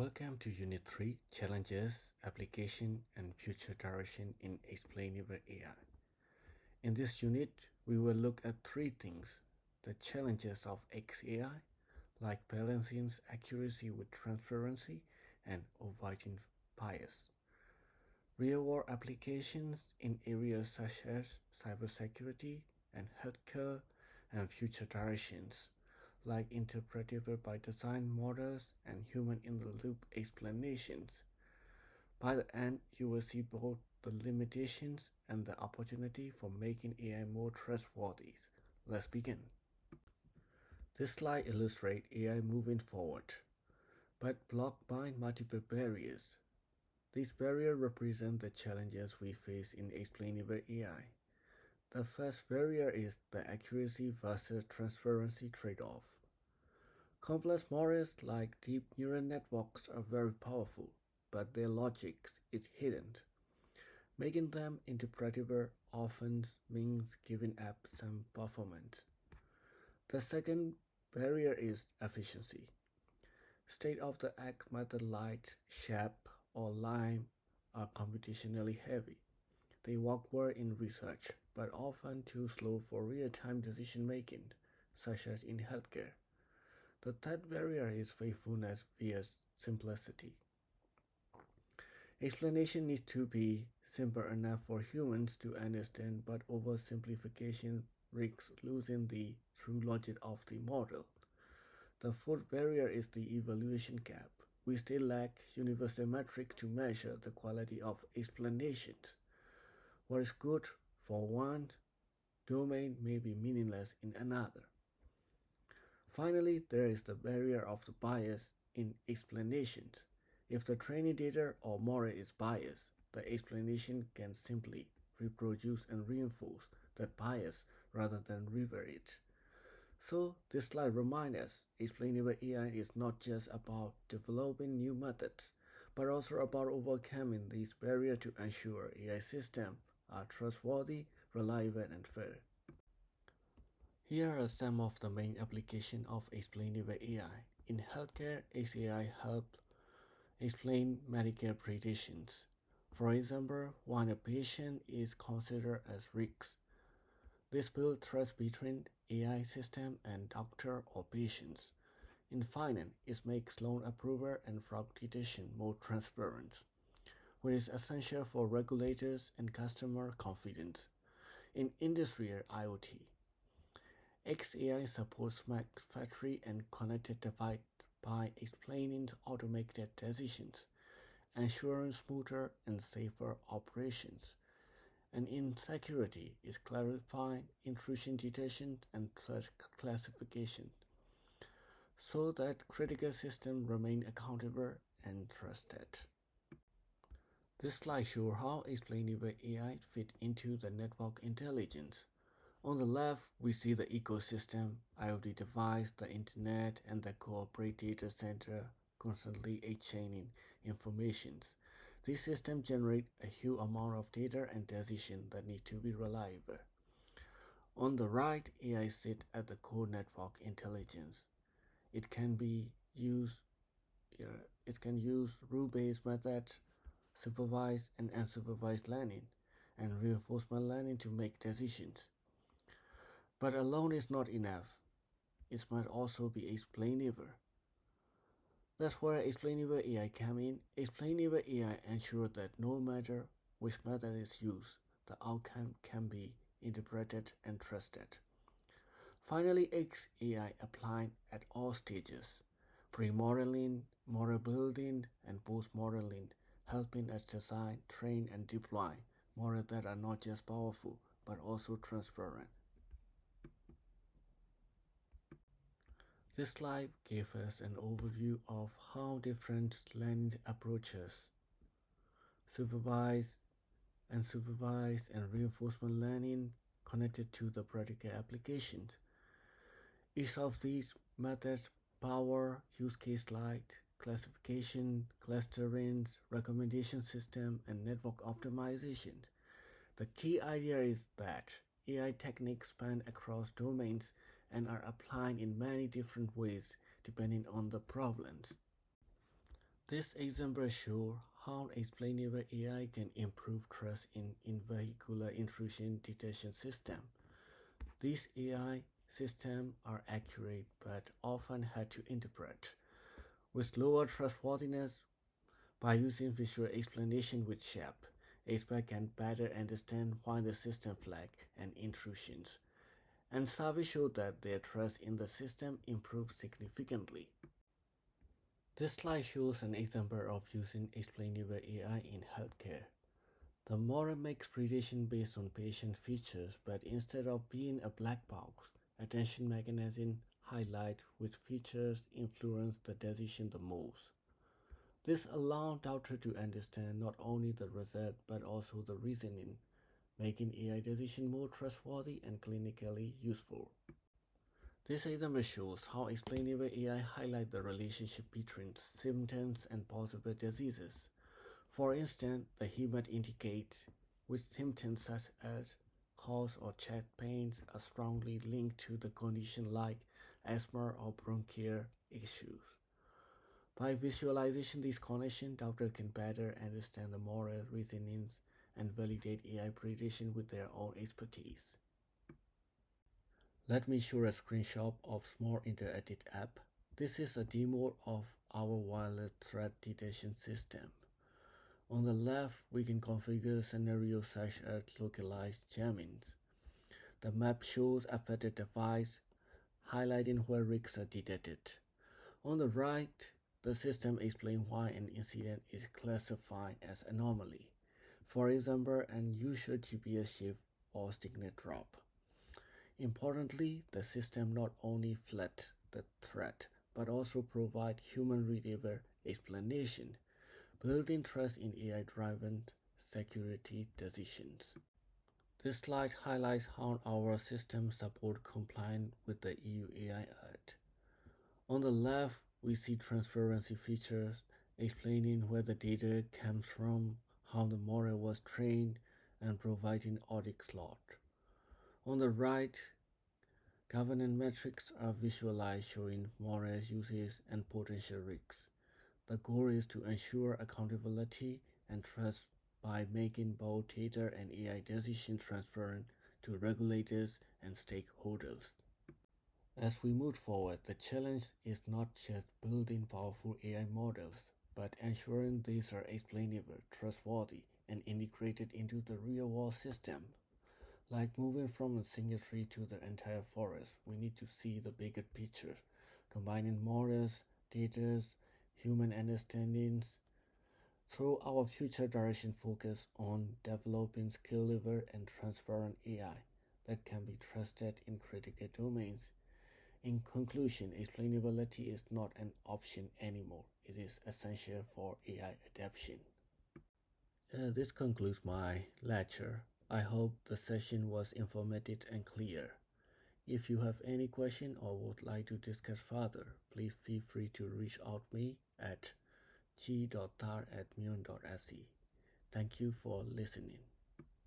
Welcome to Unit 3, Challenges, Application, and Future Direction in Explainable AI. In this unit, we will look at three things: the challenges of XAI, like balancing accuracy with transparency and avoiding bias; real-world applications in areas such as cybersecurity and healthcare; and future directions, like interpretable by design models and human-in-the-loop explanations. By the end, you will see both the limitations and the opportunity for making AI more trustworthy. Let's begin. This slide illustrates AI moving forward, but blocked by multiple barriers. These barriers represent the challenges we face in explainable AI. The first barrier is the accuracy versus transparency trade-off. Complex models like deep neural networks are very powerful, but their logic is hidden. Making them interpretable often means giving up some performance. The second barrier is efficiency. State-of-the-art methods like SHAP or LIME are computationally heavy. They work well in research, but often too slow for real-time decision-making, such as in healthcare. The third barrier is faithfulness via simplicity. Explanation needs to be simple enough for humans to understand, but oversimplification risks losing the true logic of the model. The fourth barrier is the evaluation gap. We still lack universal metrics to measure the quality of explanations. What is good for one domain may be meaningless in another. Finally, there is the barrier of the bias in explanations. If the training data or model is biased, the explanation can simply reproduce and reinforce that bias rather than revert it. So, this slide reminds us, explainable AI is not just about developing new methods, but also about overcoming these barriers to ensure AI systems are trustworthy, reliable, and fair. Here are some of the main applications of explainable AI. In healthcare, XAI helps explain Medicare predictions. For example, when a patient is considered as risk, this builds trust between AI system and doctor or patients. In finance, it makes loan approval and fraud detection more transparent, which is essential for regulators and customer confidence. In industrial IoT, XAI supports smart factory and connected devices by explaining automated decisions, ensuring smoother and safer operations. And in security, it clarifies intrusion detection and threat classification, so that critical systems remain accountable and trusted. This slide shows how explainable AI fits into the network intelligence. On the left, we see the ecosystem: IoT device, the internet, and the corporate data center constantly exchanging information. These systems generate a huge amount of data and decisions that need to be reliable. On the right, AI sits at the core network intelligence. It can use rule-based methods, supervised and unsupervised learning, and reinforcement learning to make decisions. But alone is not enough. It must also be explainable. That's where explainable AI comes in. Explainable AI ensures that no matter which method is used, the outcome can be interpreted and trusted. Finally, XAI applied at all stages: pre-modeling, model building, and post-modeling, helping us design, train, and deploy models that are not just powerful, but also transparent. This slide gives us an overview of how different learning approaches, supervised, unsupervised, and reinforcement learning, connected to the practical applications. Each of these methods power use cases like classification, clustering, recommendation system, and network optimization. The key idea is that AI techniques span across domains and are applied in many different ways depending on the problems. This example shows how explainable AI can improve trust in vehicular intrusion detection system. These AI systems are accurate but often hard to interpret. With lower trustworthiness, by using visual explanation with shape, experts can better understand why the system flagged an intrusions, and surveys show that their trust in the system improved significantly. This slide shows an example of using explainable AI in healthcare. The model makes prediction based on patient features, but instead of being a black box, attention mechanism highlight which features influence the decision the most. This allows doctors to understand not only the result but also the reasoning, making AI decision more trustworthy and clinically useful. This example shows how explainable AI highlights the relationship between symptoms and possible diseases. For instance, the human indicates which symptoms such as cough or chest pains are strongly linked to the condition like asthma or bronchial issues. By visualizing these connections, doctors can better understand the moral reasonings and validate AI prediction with their own expertise. Let me show a screenshot of small interactive app. This is a demo of our wireless threat detection system. On the left, we can configure scenarios such as localized jamming. The map shows affected device, highlighting where risks are detected. On the right, the system explains why an incident is classified as anomaly. For example, an unusual GPS shift or signal drop. Importantly, the system not only flags the threat, but also provides human-readable explanation, building trust in AI-driven security decisions. This slide highlights how our system supports compliance with the EU AI Act. On the left, we see transparency features explaining where the data comes from, how the model was trained, and providing audit slot. On the right, governance metrics are visualized showing model uses and potential risks. The goal is to ensure accountability and trust by making both data and AI decisions transparent to regulators and stakeholders. As we move forward, the challenge is not just building powerful AI models, but ensuring these are explainable, trustworthy, and integrated into the real-world system. Like moving from a single tree to the entire forest, we need to see the bigger picture, combining models, data, human understandings. Through our future direction focus on developing scalable and transparent AI that can be trusted in critical domains. In conclusion, explainability is not an option anymore. It is essential for AI adoption. This concludes my lecture. I hope the session was informative and clear. If you have any question or would like to discuss further, please feel free to reach out me at g.tar@muon.se. Thank you for listening.